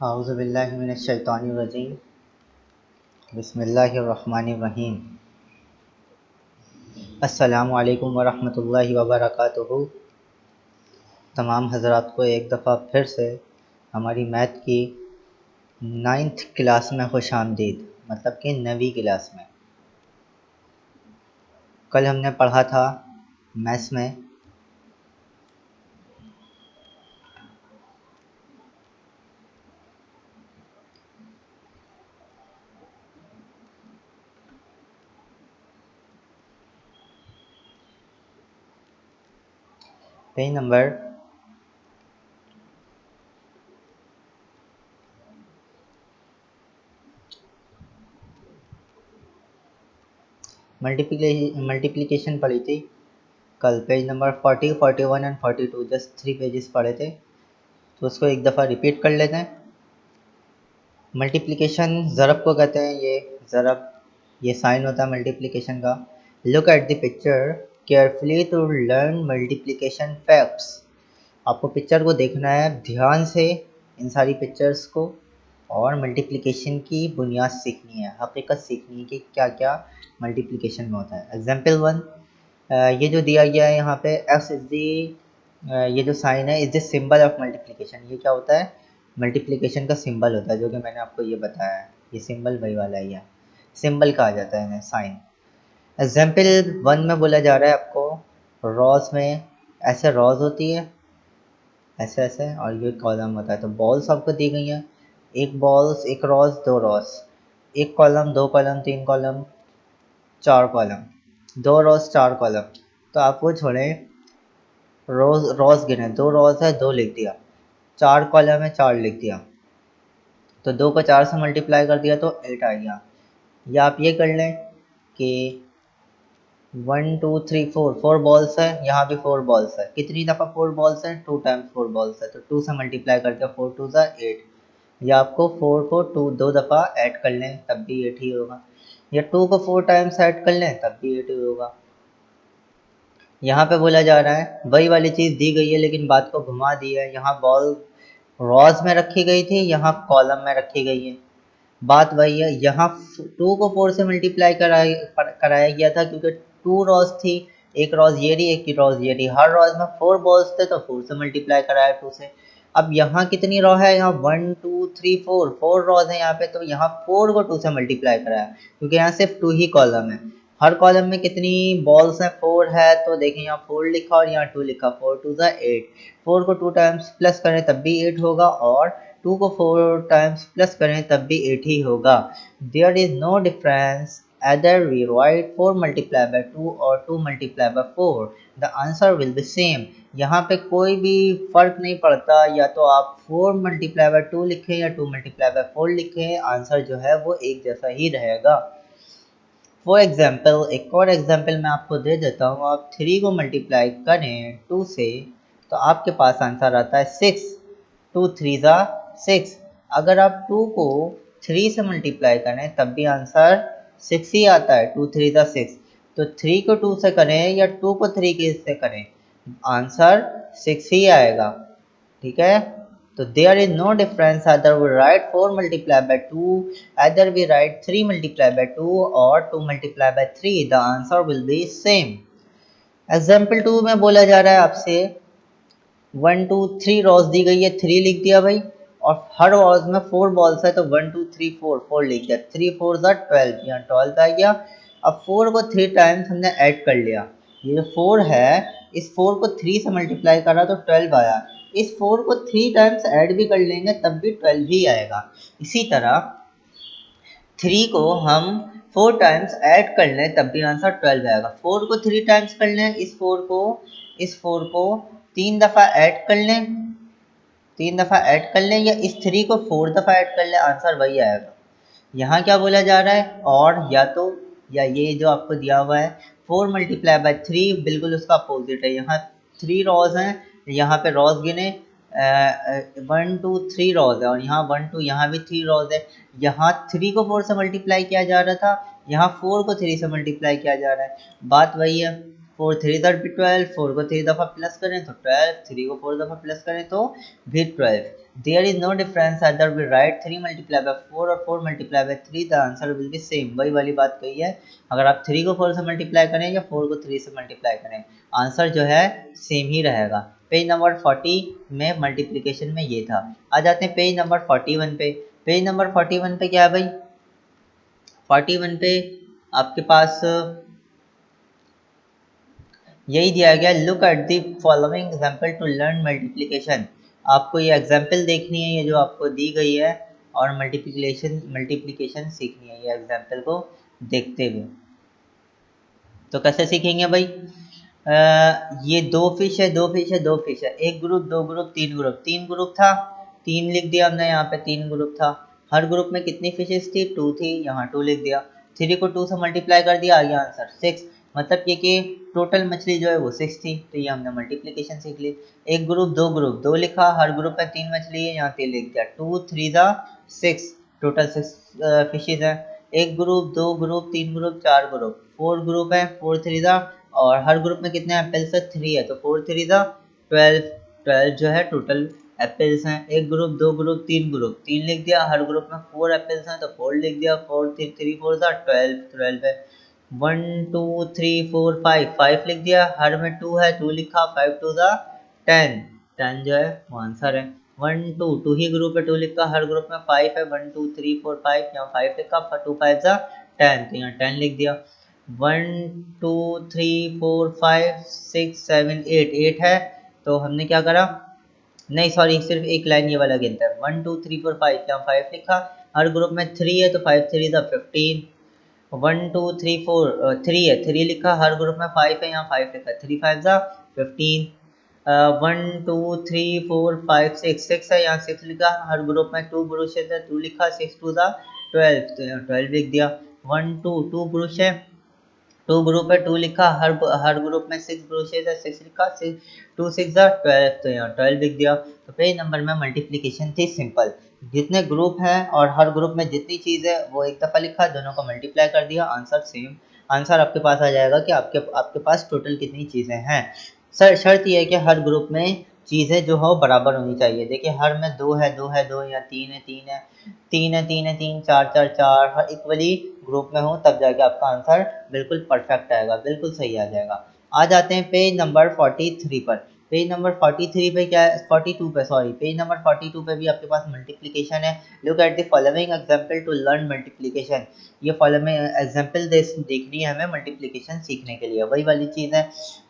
औज़ुबिल्लाहिमिनश्शैतानिर्रजीम बिस्मिल्लाहिर्रहमानिर्रहीम। अस्सलामु अलैकुम वरहमतुल्लाहि वबरकातुहू। तमाम हज़रात को एक दफ़ा फिर से हमारी मैथ की 9th क्लास में खुशामदीद, मतलब कि 9वीं क्लास में। कल हमने पढ़ा था मैथ्स में पेज नंबर मल्टीप्लिकेशन पढ़ी थी। कल page number 40, 41 and 42 just 3 pages पढ़े थे, तो उसको एक दफ़ा रिपीट कर लेते हैं। मल्टीप्लिकेशन ज़रब को कहते हैं। ये ज़रब, ये साइन होता है मल्टीप्लिकेशन का। Look at the picture carefully to learn multiplication facts. आपको पिक्चर को देखना है ध्यान से, इन सारी पिक्चर्स को, और मल्टीप्लिकेशन की बुनियाद सीखनी है, हकीकत सीखनी है कि क्या क्या मल्टीप्लिकेशन में होता है। एग्जाम्पल 1, ये जो दिया गया है यहाँ पे एक्स इज दी, ये जो साइन है is the symbol of multiplication. ये क्या होता है? मल्टीप्लिकेशन का सिंबल होता है, जो कि मैंने आपको ये बताया है। ये सिंबल वही वाला है, ये सिंबल कहा जाता है साइन। एग्जाम्पल 1 में बोला जा रहा है आपको, रॉज में ऐसे रॉज होती है, ऐसे ऐसे, और ये कॉलम होता है। तो बॉल्स आपको दी गई हैं, एक बॉल्स, एक रॉज, दो रॉज, एक कॉलम, दो कॉलम, तीन कॉलम, चार कॉलम, दो रॉज, चार कॉलम। तो आप वो छोड़ें, रोज रॉज गिने, दो रॉज है, दो लिख दिया, चार कॉलम है, चार लिख दिया, तो दो को चार से मल्टीप्लाई कर दिया तो 8 आ गया। या आप ये कर लें कि 1 2 3 4, 4 बॉल्स है, यहाँ भी 4 बॉल्स है। कितनी दफ़ा 4 बॉल्स है? 2 टाइम्स 4 बॉल्स है, तो 2 से मल्टीप्लाई करके 4 2 ज़ा 8। या आपको 4 को 2 दो दफ़ा ऐड कर लें तब भी 8 ही होगा, या 2 को 4 टाइम्स ऐड कर लें तब भी 8 ही होगा। यहाँ पे बोला जा रहा है वही वाली चीज़ दी गई है, लेकिन बात को घुमा दी है। यहाँ बॉल रॉज में रखी गई थी, यहाँ कॉलम में रखी गई है। बात वही है, यहाँ 2 को 4 से मल्टीप्लाई कराया गया था, क्योंकि 2 रॉज थी, एक रॉज ये रही, एक रॉज ये रही। हर रॉज में 4 बॉल्स थे, तो 4 से मल्टीप्लाई कराया 2 से। अब यहाँ कितनी रॉ है? यहाँ 1 2 3 4, 4 रॉज है यहाँ पे, तो यहाँ 4 को 2 से मल्टीप्लाई कराया, क्योंकि यहाँ सिर्फ 2 ही कॉलम है। हर कॉलम में कितनी बॉल्स हैं? 4 है, तो देखें यहाँ 4 लिखा और यहाँ 2 लिखा, 4 2 ज़ा 8। 4 को 2 टाइम्स प्लस करें तब भी 8 होगा, और 2 को 4 टाइम्स प्लस करें तब भी 8 ही होगा। There is no difference either we write 4 multiplied by 2 or 2 multiplied by 4, the answer will be same। यहाँ पे कोई भी फर्क नहीं पड़ता, या तो आप 4 मल्टीप्लाई बाय 2 लिखें या 2 मल्टीप्लाई बाय 4 लिखें, आंसर जो है वो एक जैसा ही रहेगा। फॉर एग्जाम्पल, एक और एग्जाम्पल मैं आपको दे देता हूँ। आप 3 को मल्टीप्लाई करें 2 से, तो आपके पास आंसर आता है 6। 2 3 ज़ा 6। अगर आप 2 को 3 से मल्टीप्लाई करें तब भी आंसर 6 ही आता है, 2 3 ज़ा 6। तो 3 को 2 से करें या 2 को 3 के से करें, आंसर 6 ही आएगा। ठीक है, तो there is no difference either we write 4 multiplied by 2, either we write 3 multiplied by 2 or 2 multiplied by 3, the answer will be same। Example 2 में बोला जा रहा है आपसे 1 2 3 रॉज दी गई है, 3 लिख दिया भाई, और हर रॉज में 4 बॉल्स है, तो 1 2 3 4, 4 लिख दिया, 3 4 ज़ा 12, यहाँ 12 आ गया। अब 4 को 3 टाइम्स हमने ऐड कर लिया, ये जो 4 है इस 4 को 3 से मल्टीप्लाई करा तो 12 आया। इस 4 को 3 टाइम्स ऐड भी कर लेंगे तब भी 12 ही आएगा। इसी तरह 3 को हम 4 टाइम्स ऐड कर लें तब भी आंसर 12 आएगा। 4 को 3 टाइम्स कर लें, इस 4 को 3 दफ़ा ऐड कर लें, 3 दफ़ा ऐड कर लें, या इस 3 को 4 दफ़ा ऐड कर लें, आंसर वही आएगा। यहाँ क्या बोला जा रहा है? और या तो, या ये जो आपको दिया हुआ है 4 मल्टीप्लाई बाय 3, बिल्कुल उसका अपोजिट है। यहाँ 3 रॉज हैं, यहाँ पे रॉज गिने 1 2 3 रॉज है, और यहाँ 1 2, यहाँ भी 3 रॉज है। यहाँ 3 को 4 से मल्टीप्लाई किया जा रहा था, यहाँ 4 को 3 से मल्टीप्लाई किया जा रहा है। बात वही है, 4 3 12, 4 को 3 दफ़ा प्लस करें तो 12, 3 को 4 दफ़ा प्लस करें तो भी 12। There is no difference other we write 3 multiply by 4 और 4 multiply by 3 the answer will be same. वही वाली बात कही है, अगर आप 3 को 4 से मल्टीप्लाई करें या 4 को 3 से मल्टीप्लाई करें, आंसर जो है सेम ही रहेगा। पेज नंबर 40 में मल्टीप्लिकेशन में ये था। आ जाते हैं पेज नंबर 41 पे। पेज नंबर 41 पे क्या है भाई, 41 पे आपके पास यही दिया गया, look at the following example to learn multiplication. आपको ये एग्जांपल देखनी है, ये जो आपको दी गई है, और मल्टीप्लिकेशन मल्टीप्लिकेशन सीखनी है ये एग्जांपल को देखते हुए। तो कैसे सीखेंगे भाई, ये दो फिश है, दो फिश है, दो फिश है, एक ग्रुप, दो ग्रुप, तीन ग्रुप, तीन ग्रुप था, तीन लिख दिया हमने, यहाँ पे तीन ग्रुप था। हर ग्रुप में कितनी फिशेस थी, टू थी, यहाँ टू लिख दिया। थ्री को टू से मल्टीप्लाई कर दिया, आ गया आंसर सिक्स। मतलब ये कि टोटल मछली जो है वो सिक्स थी, तो ये हमने मल्टीप्लिकेशन सीख ली। एक ग्रुप, दो लिखा, हर ग्रुप में तीन मछली है, यहाँ तीन लिख दिया, टू थ्री ज़ा सिक्स, टोटल सिक्स फिशेज है। एक ग्रुप, दो ग्रुप, तीन ग्रुप, चार ग्रुप, फोर ग्रुप है, फोर थ्री ज़ा, और हर ग्रुप में कितने एप्पल्स है, थ्री है, तो फोर थ्री ज़ा 12, 12 जो है टोटल एप्पल्स हैं। एक ग्रुप, दो ग्रुप, तीन ग्रुप, तीन लिख दिया, हर ग्रुप में फोर एप्पल्स हैं, तो फोर लिख दिया, फोर थ्री थ्री फोर ज़ा 12, 12 है। One two three four five, five लिख दिया, हर में टू है, टू लिखा, फाइव टू ज़ा 10, 10 जो है वो आंसर है। वन टू, टू ही ग्रुप है, टू लिखा, हर ग्रुप में फाइव है, one two three four five, यहाँ फाइव लिखा, टू फाइव ज़ा 10, तो यहाँ 10 लिख दिया। One two three four five six seven eight, eight है, तो हमने क्या करा, नहीं सॉरी, सिर्फ एक लाइन ये वाला गिनता है, one two three four five, यहाँ फाइव लिखा, हर ग्रुप में थ्री है, तो फाइव थ्री ज़ा 15, one two three four, three है, थ्री लिखा, हर ग्रुप में फाइव है, यहाँ फाइव लिखा, थ्री फाइव ज़ा 15, one two three four five six, six है, यहाँ सिक्स लिखा, हर ग्रुप में टू ब्रुशेस है, टू लिखा, सिक्स टू ज़ा 12, तो यहाँ 12 लिख दिया। वन टू, टू ब्रुश है, टू ग्रुप है, टू लिखा, हर ग्रुप में सिक्स ब्रोशेज है, सिक्स लिखा, सिक्स टू सिक्स ज़ा 12, तो यहाँ 12 लिख दिया। तो पेज नंबर में मल्टीप्लिकेशन थी सिंपल, जितने ग्रुप हैं और हर ग्रुप में जितनी चीज़ है वो एक दफ़ा लिखा, दोनों को मल्टीप्लाई कर दिया, आंसर सेम, आंसर आपके पास आ जाएगा कि आपके आपके पास टोटल कितनी चीज़ें हैं। सर शर्त यह है कि हर ग्रुप में चीज़ें जो हो बराबर होनी चाहिए। देखिए हर में दो है, दो है, दो, या तीन है, तीन है, तीन है, तीन है, तीन, चार चार चार, हर इक्वली ग्रुप में हो, तब जाके आपका आंसर बिल्कुल परफेक्ट आएगा, बिल्कुल सही आ जाएगा। आ जाते हैं पेज नंबर 43 पर। पेज नंबर 43 पे क्या है, 42 पे सॉरी, पेज नंबर 42 पे भी आपके पास मल्टीप्लिकेशन है। Look at the following example to learn multiplication. ये फॉलोइंग एग्जांपल देखनी है हमें मल्टीप्लिकेशन सीखने के लिए, वही वाली चीज़ है।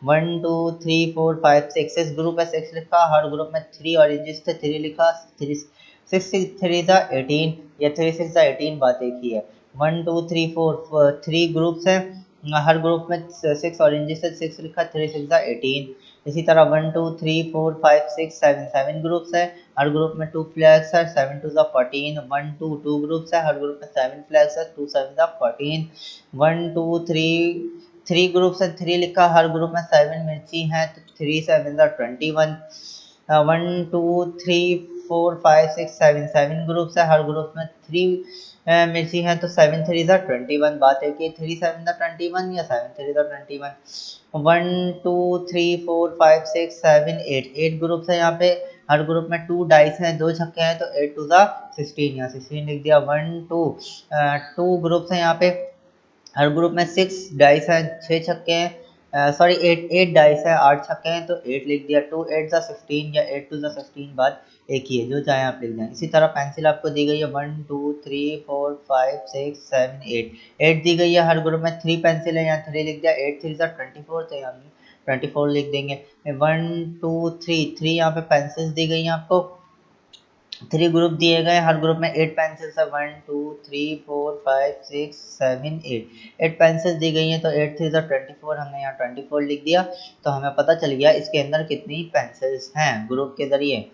One two three four five six, इस ग्रुप है, सिक्स लिखा, हर ग्रुप में थ्री ऑरेंजेस थे, थ्री लिखा, थ्री सिक्स थ्री ज़ा 18, या थ्री सिक्स ज़ा 18, बात एक ही है। One two three four, three groups हैं, हर ग्रुप में सिक्स ऑरेंजेस है, सिक्स लिखा, थ्री सिक्स ज़ा 18। इसी तरह one two three four five six seven, seven groups है, हर ग्रुप में टू फ्लैग्स है, सेवन टू ज़ा 14। वन टू, टू ग्रुप्स है, हर ग्रुप में सेवन फ्लैग्स है, टू सेवन ज़ा 14। One two three, three groups है, थ्री लिखा, हर ग्रुप में सेवन मिर्ची हैं, तो थ्री सेवन ज़ा 21। One two three four five six seven, seven groups है, हर ग्रुप में थ्री मिर्ची हैं, तो सेवन थ्री ज़ा 21, बात है कि थ्री सेवन ज़ा 21 या सेवन थ्री ज़ा 21। One two three four five six seven eight, eight groups है, यहाँ पे हर ग्रुप में टू डाइस हैं, दो छक्के हैं, तो एट टू ज़ा 16, यहाँ 16 लिख दिया। वन टू, टू ग्रुप्स हैं, यहाँ पे हर ग्रुप में सिक्स डाइस हैं, छः छक्के हैं, सॉरी एट, एट डाइस है, आठ छक्के हैं, तो एट लिख दिया। टू एट ज़ा 16 या एट टू ज़ा 16, बात एक ही है, जो चाहे आप लिख दें। इसी तरह पेंसिल आपको दी गई है, one two three four five six seven eight, eight दी गई है, हर ग्रुप में थ्री पेंसिल है, यहाँ थ्री लिख दिया, एट थ्री ज़ा 24, तो यहाँ 24 लिख देंगे। वन टू थ्री, थ्री यहाँ पे पेंसिल्स दी गई हैं आपको, थ्री ग्रुप दिए गए, हर ग्रुप में एट पेंसिल्स है, one two three four five six seven eight, eight pencils दी गई हैं, तो एट थ्री 24, हमने यहाँ 24 लिख दिया। तो हमें पता चल गया इसके अंदर कितनी पेंसिल्स हैं ग्रुप के जरिए।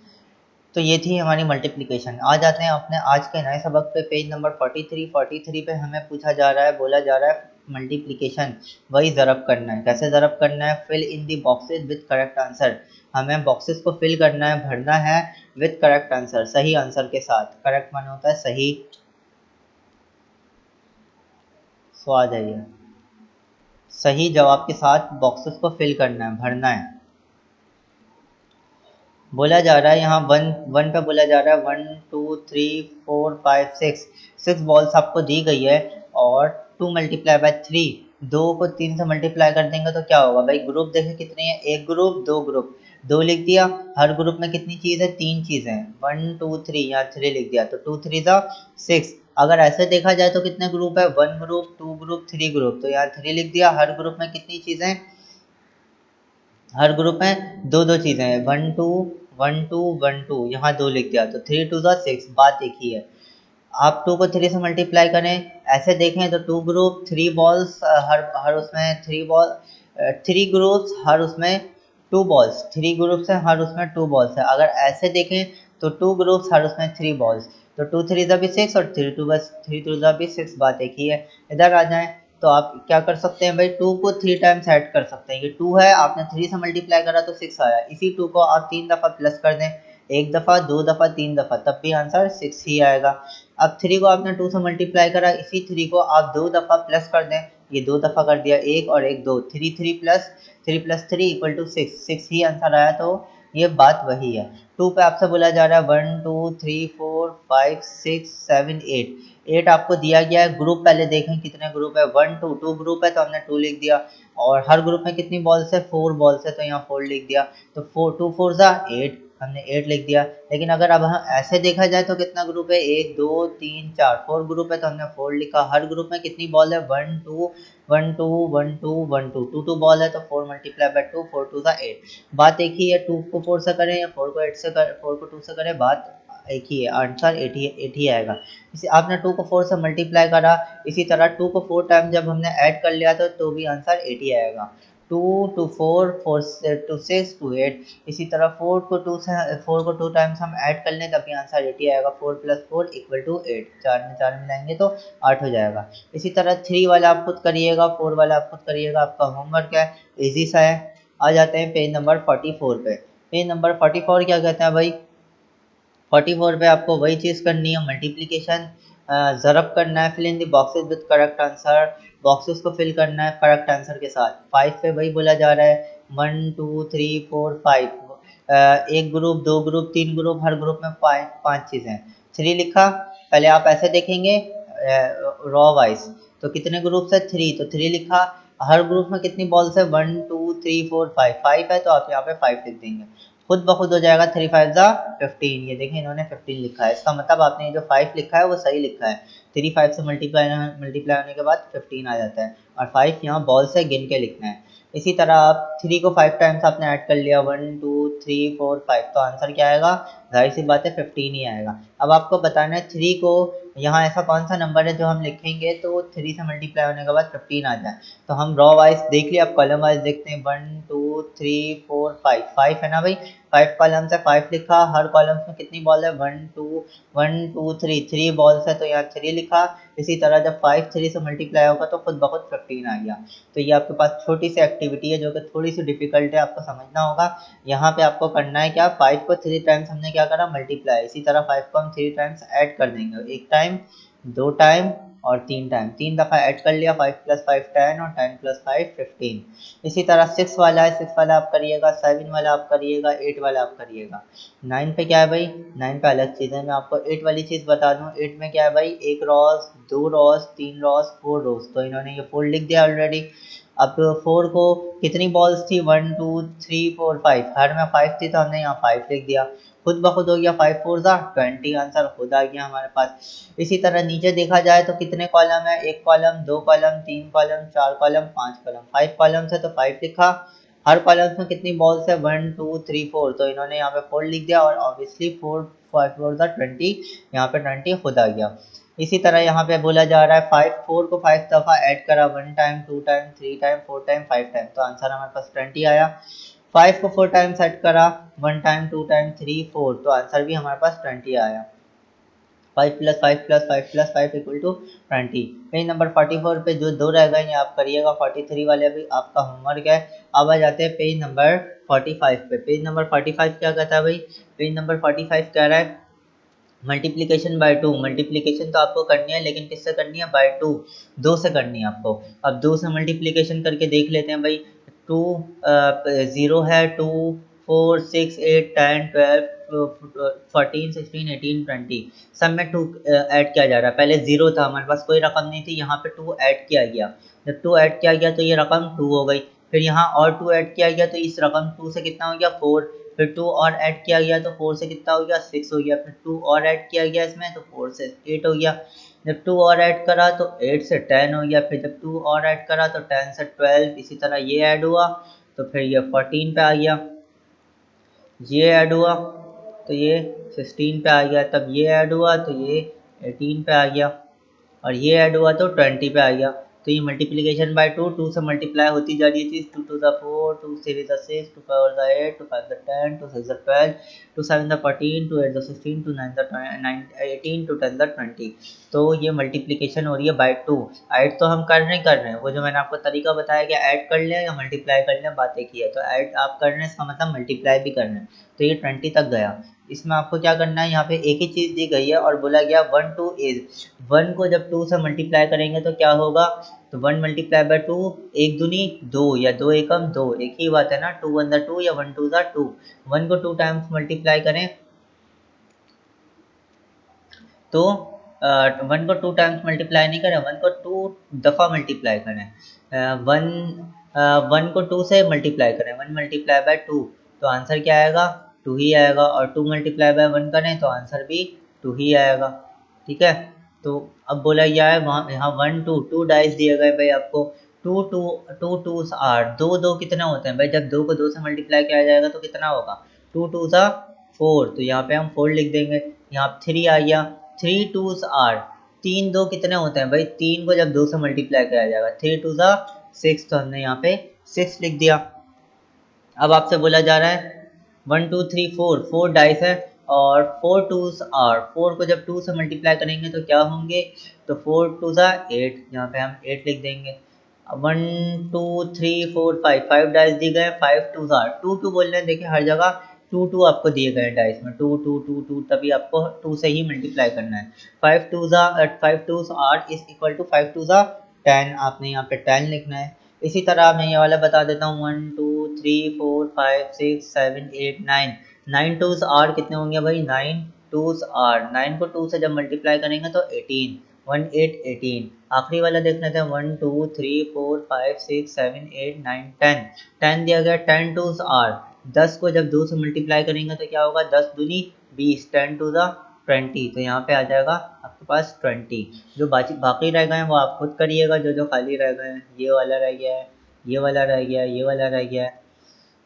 तो ये थी हमारी मल्टीप्लिकेशन। आ जाते हैं अपने आज के नए सबक पे, पेज नंबर 43। 43 पे हमें पूछा जा रहा है, बोला जा रहा है मल्टीप्लिकेशन वही ज़रब करना है। कैसे ज़रब करना है, fill in the boxes with correct answer. हमें बॉक्सेस को फिल करना है, भरना है विद करेक्ट आंसर, सही आंसर के साथ। करेक्ट माने होता है सही। सो आ जाइए, सही जवाब के साथ बॉक्सेस को फिल करना है, भरना है। बोला जा रहा है यहाँ वन वन पे बोला जा रहा है 1 2 3 4 5 6 6 बॉल्स आपको दी गई है और 2 × 3 दो को 3 से मल्टीप्लाई कर देंगे तो क्या होगा भाई। ग्रुप देखे कितने हैं, एक ग्रुप दो ग्रुप, दो लिख दिया। हर ग्रुप में कितनी चीज़ है, तीन चीज़ है। 1 2 3 यहाँ 3 लिख दिया तो 2 3 × 6। अगर ऐसे देखा जाए तो कितने ग्रुप है, one group two group three group, तो यहाँ 3 लिख दिया। हर ग्रुप में कितनी चीज़ें, हर ग्रुप में दो दो चीज़ें हैं, 1 2 1 2 1 2, यहाँ दो लिख दिया तो 3 2 6। बात एक ही है। आप 2 को 3 से मल्टीप्लाई करें, ऐसे देखें तो 2 ग्रुप 3 बॉल्स, हर हर उसमें 3 बॉल, 3 ग्रुप्स हर उसमें 2 बॉल्स, 3 ग्रुप्स है हर उसमें 2 बॉल्स है। अगर ऐसे देखें तो 2 ग्रुप्स हर उसमें 3 बॉल्स, तो 2 3 ज़ा भी 6 और 3 2 ज़ा भी 6, बात एक ही है। इधर आ जाएं तो आप क्या कर सकते हैं भाई, 2 को 3 टाइम्स ऐड कर सकते हैं। ये 2 है, आपने 3 से मल्टीप्लाई करा तो 6 आया। इसी 2 को आप 3 दफ़ा प्लस कर दें, एक दफ़ा दो दफ़ा तीन दफ़ा, तब भी आंसर 6 ही आएगा। अब 3 को आपने 2 से मल्टीप्लाई करा, इसी 3 को आप दो दफ़ा प्लस कर दें, ये दो दफ़ा कर दिया, एक और एक दो, 3 3 + 3 = 6, 6 ही आंसर आया। तो ये बात वही है। 2 पे आपसे बोला जा रहा है 1 2 3 4 5 6 7 8, 8 आपको दिया गया है। ग्रुप पहले देखें कितने ग्रुप है, 1 2 ग्रुप है तो हमने 2 लिख दिया। और हर ग्रुप में कितनी बॉल्स है, 4 बॉल्स है तो यहाँ 4 लिख दिया। तो 4 2 4 ज़ा 8, हमने 8 लिख दिया। लेकिन अगर अब हम ऐसे देखा जाए तो कितना ग्रुप है, 1 2 3 4, 4 ग्रुप है तो हमने 4 लिखा। हर ग्रुप में कितनी बॉल है, 1 2 1 2 1 2 टू टू बॉल है तो 4 × 2 4 2 ज़ा 8। बात एक ही है, 2 को 4 से करें या 4 को 8 से करें, 4 को 2 से करें, बात एक ही है, आंसर 8 ही आएगा। इसे आपने 2 को 4 से मल्टीप्लाई करा, इसी तरह 2 को 4 टाइम जब हमने ऐड कर लिया तो भी आंसर 8 ही आएगा। 2 to 4 4 to 6 to 8, इसी तरह 4 को 2 टाइम्स हम ऐड कर लें तभी आंसर 8 ही आएगा। 4 + 4 = 8, 4 में 4 मिलाएंगे तो 8 हो जाएगा। इसी तरह 3 वाला आप खुद करिएगा, 4 वाला आप खुद करिएगा, आपका होमवर्क है, इजी सा है। आ जाते हैं पेज नंबर 44 पे। पेज नंबर 44 क्या कहते हैं भाई, 44 पे आपको वही चीज़ करनी है, मल्टीप्लिकेशन ज़रब करना है। Fill in the boxes with correct answer, boxes को फिल करना है करेक्ट आंसर के साथ। 5 पे वही बोला जा रहा है, 1 2 3 4 5, एक ग्रुप दो ग्रुप तीन ग्रुप, हर ग्रुप में पाँच चीज़ें। 3 लिखा, पहले आप ऐसे देखेंगे रॉ वाइज तो कितने ग्रुप्स है, 3, तो 3 लिखा। हर ग्रुप में कितनी बॉल्स है, 1 2 3 4 5, 5 है तो आप यहाँ पे 5 लिख देंगे, खुद ब खुद हो जाएगा। 3 5 ज़ा 15, ये देखें इन्होंने 15 लिखा है, इसका मतलब आपने ये जो 5 लिखा है वो सही लिखा है। 3 5 से मल्टीप्लाई होने के बाद 15 आ जाता है, और 5 यहाँ बॉल से गिन के लिखना है। इसी तरह आप 3 को 5 टाइम्स आपने ऐड कर लिया, 1 2 3 4 5, तो आंसर क्या आएगा, जाहिर सी बात है 15 ही आएगा। अब आपको बताना है 3 को, यहाँ ऐसा कौन सा नंबर है जो हम लिखेंगे तो 3 से मल्टीप्लाई होने के बाद 15 आ जाए। तो हम रॉ वाइज देख लिया, अब कॉलम वाइज देखते हैं। 1 2 3 4 5, 5 है ना भाई, 5 कॉलम से 5 लिखा। हर कॉलम में कितनी बॉल है, 1 2 3 बॉल्स है तो यहाँ 3 लिखा। इसी तरह जब 5 3 से मल्टीप्लाई होगा तो खुद ब खुद 15 आ गया। तो ये आपके पास छोटी सी एक्टिविटी है जो कि थोड़ी सी डिफिकल्ट है, आपको समझना होगा। यहाँ पे आपको करना है क्या, 5 को 3 टाइम्स हमने क्या करा, मल्टीप्लाई, इसी तरह 5 को हम 3 टाइम्स ऐड कर देंगे, एक टाइम, दो टाइम और तीन टाइम, 3 दफ़ा ऐड कर लिया। 5 + 5 10 और 10 + 5 15। इसी तरह 6 वाला है, 6 वाला आप करिएगा, 7 वाला आप करिएगा, 8 वाला आप करिएगा। 9 पे क्या है भाई, 9 पे अलग चीज़ है, मैं आपको 8 वाली चीज़ बता दूँ। 8 में क्या है भाई, एक रॉस, दो रॉस, तीन रॉस, 4 रोज, तो इन्होंने ये 4 लिख दिया ऑलरेडी। अब 4 को कितनी बॉल्स थी, 1 2 3 4 5, हर में 5 थी तो हमने यहाँ 5 लिख दिया, खुद ब खुद हो गया। 5 4 ज़ा 20, आंसर खुद आ गया हमारे पास। इसी तरह नीचे देखा जाए तो कितने कॉलम है, एक कॉलम, दो कॉलम, तीन कॉलम, चार कॉलम, पांच कॉलम, 5 कॉलम्स है तो 5 लिखा। हर कॉलम में कितनी बॉल्स है, 1 2 3 4, तो इन्होंने यहाँ पे 4 लिख दिया, और ऑब्वियसली 4 5 4 20, यहाँ पे 20 खुद आ गया। इसी तरह यहाँ पे बोला जा रहा है 4 को 5 दफ़ा ऐड करा, 1 time, 2 time, 3 time, 4 time, 5 time, तो आंसर हमारे पास 20 आया। 5 को 4 टाइम्स ऐड करा, 1 टाइम, 2 टाइम, 3 4, तो आंसर भी हमारे पास 20 आया। 5 + 5 + 5 + 5 = 20। पेज नंबर 44 पे जो दो रह गए हैं आप करिएगा। 43 वाले भी आपका होमवर्क है। अब आ जाते हैं पेज नंबर 45 पे। पेज नंबर 45 क्या कहता है भाई, पेज नंबर 45 कह रहा है मल्टीप्लीकेशन बाय 2। मल्टीप्लीकेशन तो आपको करनी है, लेकिन किससे करनी है, बाय 2, 2 से करनी है आपको। अब 2 से मल्टीप्लीकेशन करके देख लेते हैं भाई। 2 0 है, 2 4 6 8 10 12 14 16 18 20 सब में 2 ऐड किया जा रहा है। पहले 0 था, हमारे पास कोई रकम नहीं थी, यहाँ पे 2 ऐड किया गया। जब 2 ऐड किया गया तो ये रकम 2 हो गई। फिर यहाँ और 2 ऐड किया गया तो इस रकम 2 से कितना हो गया 4। फिर 2 और ऐड किया गया तो 4 से कितना हो गया 6 हो गया। फिर 2 और ऐड किया गया इसमें तो 4 से 8 हो गया। जब 2 और ऐड करा तो 8 से 10 हो गया। फिर जब 2 और ऐड करा तो 10 से 12, इसी तरह ये ऐड हुआ तो फिर ये 14 पे आ गया। ये ऐड हुआ तो ये 16 पे आ गया। तब ये ऐड हुआ तो ये 18 पे आ गया। और ये ऐड हुआ तो 20 पे आ गया। तो ये मल्टीप्लिकेशन बाय 2, 2 से मल्टीप्लाई होती जा रही है चीज़। 2 to the 4, 2 3 the 6, 2 4 the 8, 2 5 the 10, 2 6 the 12, 2 7 the 14, 2 8 the 16, 2 9 the 18, 2 10 the 20। तो ये मल्टीप्लिकेशन हो रही है बाय 2। ऐड तो हम कर नहीं कर रहे हैं, वो जो मैंने आपको तरीका बताया कि ऐड कर लें या मल्टीप्लाई कर लें, बातें की है। तो ऐड आप कर रहे हैं इसका मतलब मल्टीप्लाई भी कर रहे हैं। तो ये 20 तक गया। इसमें आपको क्या करना है, यहाँ पे एक ही चीज़ दी गई है और बोला गया 1 to is 1 को जब 2 से मल्टीप्लाई करेंगे तो क्या होगा, तो 1 मल्टीप्लाई बाय 2, एक दूनी 2 या 2 एकम 2, एक ही बात है ना। 2 1 2 या 1 2 2। 1 को 2 टाइम्स मल्टीप्लाई करें तो 1 को 2 टाइम्स मल्टीप्लाई नहीं करें, 1 को 2 दफ़ा मल्टीप्लाई करें। 1 को 2 से मल्टीप्लाई करें, 1 मल्टीप्लाई बाय 2 तो आंसर क्या आएगा 2 ही आएगा। और 2 मल्टीप्लाई बाय 1 करें तो आंसर भी 2 ही आएगा। ठीक है, तो अब बोला गया है वहाँ यहाँ 1 2 2 डाइस दिए गए भाई आपको। 2 2 2 2 8, 2 2 कितने होते हैं भाई, जब 2 को 2 से मल्टीप्लाई किया जाएगा तो कितना होगा 2 2 सा 4, तो यहाँ पे हम 4 लिख देंगे। यहाँ 3 आ गया, 3 2 8, 3 2 कितने होते हैं भाई, 3 को जब 2 से मल्टीप्लाई किया जाएगा 3 2 सा 6, तो हमने यहाँ पे 6 लिख दिया। अब आपसे बोला जा रहा है 1 2 3 4, 4 डाइस है और 4 2s आर, 4 को जब 2 से मल्टीप्लाई करेंगे तो क्या होंगे, तो 4 2 सा 8, यहाँ पे हम 8 लिख देंगे। 1 2 3 4 5, 5 डाइस दी गए, 5 2s आर, 2 क्यों बोल रहे हैं, देखिए हर जगह 2 2 आपको दिए गए डाइस में, 2 2 2 2, तभी आपको 2 से ही मल्टीप्लाई करना है। 5 2s are is equal to 5 2s 10, आपने यहाँ पे 10 लिखना है। इसी तरह मैं ये वाला बता देता हूँ 1 2 3 4 5 6 7 8 9, 9 2s आर कितने होंगे भाई, 9 2s आर, 9 को 2 से जब मल्टीप्लाई करेंगे तो 18, 1 8 18। आखिरी वाला देख लेते हैं 1 2 3 4 5 6 7 8 9 10, 10 दिया गया, 10 2s आर, 10 को जब 2 से मल्टीप्लाई करेंगे तो क्या होगा 10 दूनी 20, 10 टू द 20, तो यहाँ पे आ जाएगा आपके पास 20। जो बाकी रह गए हैं वो आप खुद करिएगा, जो खाली रह गए हैं, ये वाला रह गया है, ये वाला रह गया है, ये वाला रह गया है।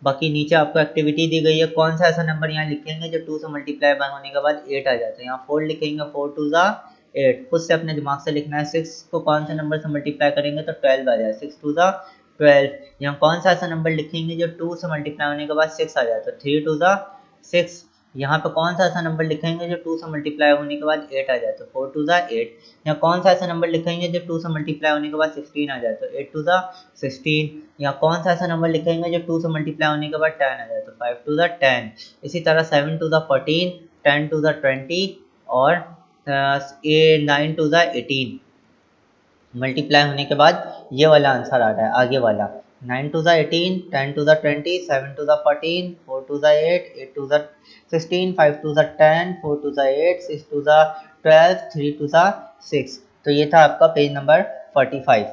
बाकी नीचे आपको एक्टिविटी दी गई है, कौन सा ऐसा नंबर यहाँ लिखेंगे जो 2 से मल्टीप्लाई होने के बाद 8 आ जाता है, यहाँ 4 लिखेंगे, 4 2 ज़ा 8, खुद से अपने दिमाग से लिखना है। 6 को कौन से नंबर से मल्टीप्लाई करेंगे तो 12 आ जाए, 6 2 ज़ा 12। यहाँ कौन सा ऐसा नंबर लिखेंगे जो 2 से मल्टीप्लाई होने के बाद 6 आ जाए तो 3 2 ज़ा 6। यहाँ पे कौन सा ऐसा नंबर लिखेंगे जो 2 से मल्टीप्लाई होने के बाद 8 आ जाए तो 4 2 ज़ा 8। यहाँ कौन सा ऐसा नंबर लिखेंगे जो 2 से मल्टीप्लाई होने के बाद 16 आ जाए तो 8 2 ज़ा 16। यहाँ कौन सा ऐसा नंबर लिखेंगे जो 2 से मल्टीप्लाई होने के बाद 10 आ जाए तो 5 2 ज़ा 10। इसी तरह 7 2 ज़ा 14, 10 2 ज़ा 20 और 9 2 ज़ा 18 मल्टीप्लाई होने के बाद ये वाला आंसर आ रहा है आगे वाला। 9 2 ज़ा 18, 10 2 ज़ा 20, 7 2 ज़ा 14, 4 2 ज़ा 8, 8 2 ज़ा 16, 5 2 ज़ा 10, 4 2 ज़ा 8, 6 2 ज़ा 12, 3 2 ज़ा 6। तो ये था आपका पेज नंबर 45।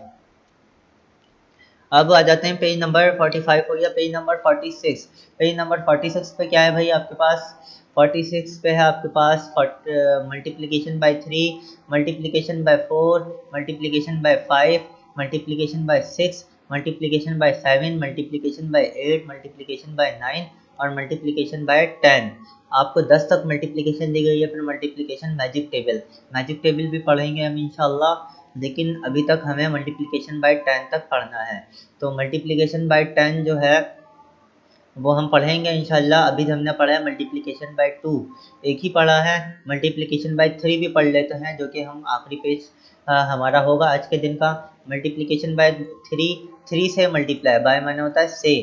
अब आ जाते हैं पेज नंबर 45 हो गया, पेज नंबर 46। पेज नंबर 46 पे क्या है भाई आपके पास, 46 पे है आपके पास multiplication by 3, multiplication by 4, multiplication by 5, multiplication by 6, multiplication by 7, multiplication by 8, multiplication by 9 और मल्टीप्लिकेशन बाय 10। आपको 10 तक मल्टीप्लिकेशन दी गई है। फिर मल्टीप्लिकेशन मैजिक टेबल भी पढ़ेंगे हम इंशाल्लाह, लेकिन अभी तक हमें मल्टीप्लिकेशन बाय 10 तक पढ़ना है। तो मल्टीप्लिकेशन बाय 10 जो है वो हम पढ़ेंगे इंशाल्लाह। अभी हमने पढ़ा है मल्टीप्लिकेशन बाय 2, एक ही पढ़ा है। मल्टीप्लिकेशन बाय 3 भी पढ़ लेते हैं जो कि हम आखिरी पेज हमारा होगा आज के दिन का। मल्टीप्लिकेशन बाय 3, 3 से मल्टीप्लाई, बाय माने होता है से,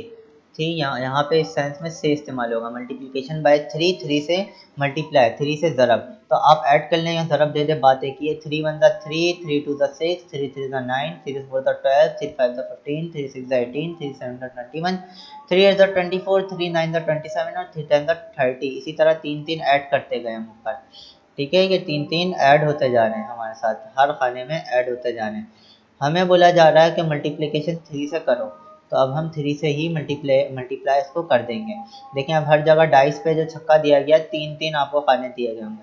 थ्री यहाँ पे इस सेंस में से इस्तेमाल होगा। मल्टीप्लिकेशन बाय 3, 3 से मल्टीप्लाई, 3 से ज़रब, तो आप ऐड कर लें या ज़रब दे दे, बात एक ही है। 3 1 ज़ा 3, 3 2 ज़ा 6, 3 3 ज़ा 9, 3 4 ज़ा 12, 3 5 ज़ा 15, 3 6 ज़ा 18, 3 7 ज़ा 21, 3 8 ज़ा 24, 3 9 ज़ा 27 और 3 10 ज़ा 30। इसी तरह 3 3 ऐड करते गए हम ऊपर। ठीक है, ये 3 3 ऐड होते जा रहे हैं हमारे साथ, हर खाने में ऐड होते जा रहे हैं। हमें बोला जा रहा है कि मल्टीप्लिकेशन 3 से करो, तो अब हम 3 से ही मल्टीप्लाई इसको कर देंगे। देखें अब हर जगह डाइस पे जो छक्का दिया गया 3 3 आपको खाने दिए गए होंगे,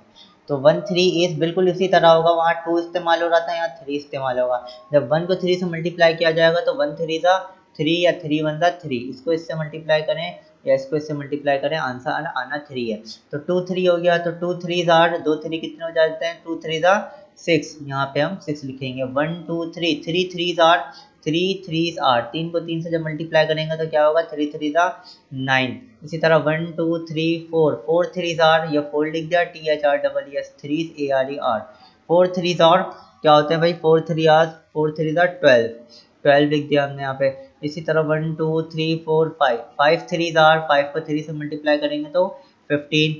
तो 1 3 इस बिल्कुल इसी तरह होगा, वहाँ 2 इस्तेमाल हो रहा था, यहाँ 3 इस्तेमाल होगा। जब 1 को 3 से मल्टीप्लाई किया जाएगा तो 1 3 ज़ा 3 या 3 1 ज़ा 3, इसको इससे मल्टीप्लाई करें या इसको इससे मल्टीप्लाई करें, आंसर आना 3 है। तो 2 3 हो गया, तो 2 3 ज़ार 2 3 कितने हो जाते हैं, 2 3 ज़ा 6, यहाँ पे हम 6 लिखेंगे। 1 2 3, 3 3 ज़ार 3 3 आर, 3 को 3 से जब मल्टीप्लाई करेंगे तो क्या होगा, 3 3 ज़ा 9। इसी तरह 1 2 3 4, 4 3 आर, या 4 लिख दिया, T H R double S, 3 A R E R, 4 3 R क्या होते हैं भाई, 4 3 आर, 4 3 ज़ा 12, 12 लिख दिया हमने यहाँ पे। इसी तरह 1 2 3 4 5, 5 3 आर, 5 को 3 से मल्टीप्लाई करेंगे तो 15,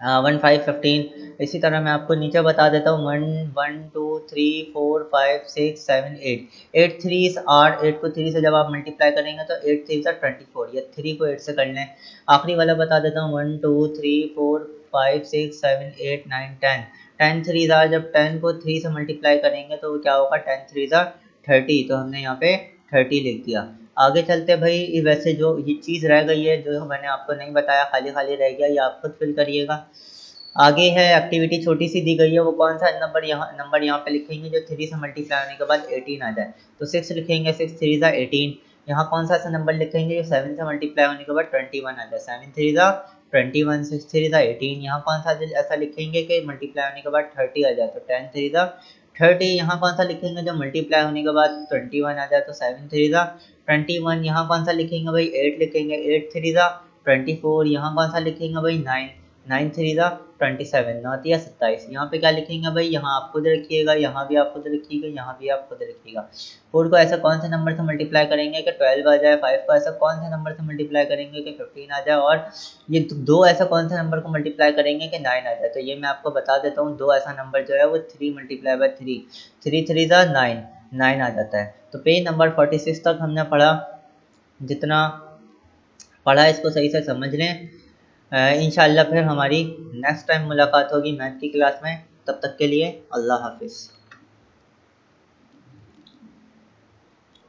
1 5 15। इसी तरह मैं आपको नीचे बता देता हूँ, 1 1 2 3 4 5 6 7 8, 8 3 8, 8 को 3 से जब आप मल्टीप्लाई करेंगे तो 8 3 सा 24, या 3 को 8 से कर लें। आखिरी वाला बता देता हूँ, 1 2 3 4 5 6 7 8 9 10, 10 3 ज़ा, जब 10 को 3 से मल्टीप्लाई करेंगे तो क्या होगा, 10 3 ज़ा 30, तो हमने यहाँ पे 30 लिख दिया। आगे चलते भाई, वैसे जो ये चीज़ रह गई है जो मैंने आपको नहीं बताया, खाली खाली रह गया, ये आप खुद फिल करिएगा। आगे है एक्टिविटी, छोटी सी दी गई है, वो कौन सा नंबर यहाँ पे लिखेंगे जो 3 से मल्टीप्लाई होने के बाद 18 आ जाए, तो 6 लिखेंगे, 6 3 ज़ा 18। यहाँ कौन सा ऐसा नंबर लिखेंगे जो 7 से मल्टीप्लाई होने के बाद 21 आ जाए, 7 3 ज़ा 21, 6 3 ज़ा 18। यहाँ कौन सा ऐसा लिखेंगे कि मल्टीप्लाई होने के बाद 30 आ जाए, तो 10 3 ज़ा 30। यहाँ कौन सा लिखेंगे जो मल्टीप्लाई होने के बाद 21 आ जाए, तो 7 3 ज़ा 21। यहाँ कौन सा लिखेंगे भाई, 8 लिखेंगे, 8 3 ज़ा 24। यहाँ कौन सा लिखेंगे भाई, 9, 9 3 ज़ा 27, 9 या 27। यहाँ पे क्या लिखेंगे भाई, यहाँ आप खुद रखिएगा, यहाँ भी आप खुद रखिएगा, यहाँ भी आप खुद रखिएगा। 4 को ऐसा कौन से नंबर से मल्टीप्लाई करेंगे कि 12 आ जाए, 5 को ऐसा कौन से नंबर से मल्टीप्लाई करेंगे कि 15 आ जाए, और ये दो ऐसा कौन से नंबर को मल्टीप्लाई करेंगे कि 9 आ जाए। तो ये मैं आपको बता देता हूँ, दो ऐसा नंबर जो है वो 3 मल्टीप्लाई बाय 3, 3 3 ज़ा 9, 9 आ जाता है। तो पेज नंबर 46 तक हमने पढ़ा, जितना पढ़ा इसको सही से समझ लें। इंशाअल्लाह फिर हमारी नेक्स्ट टाइम मुलाकात होगी मैथ की क्लास में, तब तक के लिए अल्लाह हाफिज़।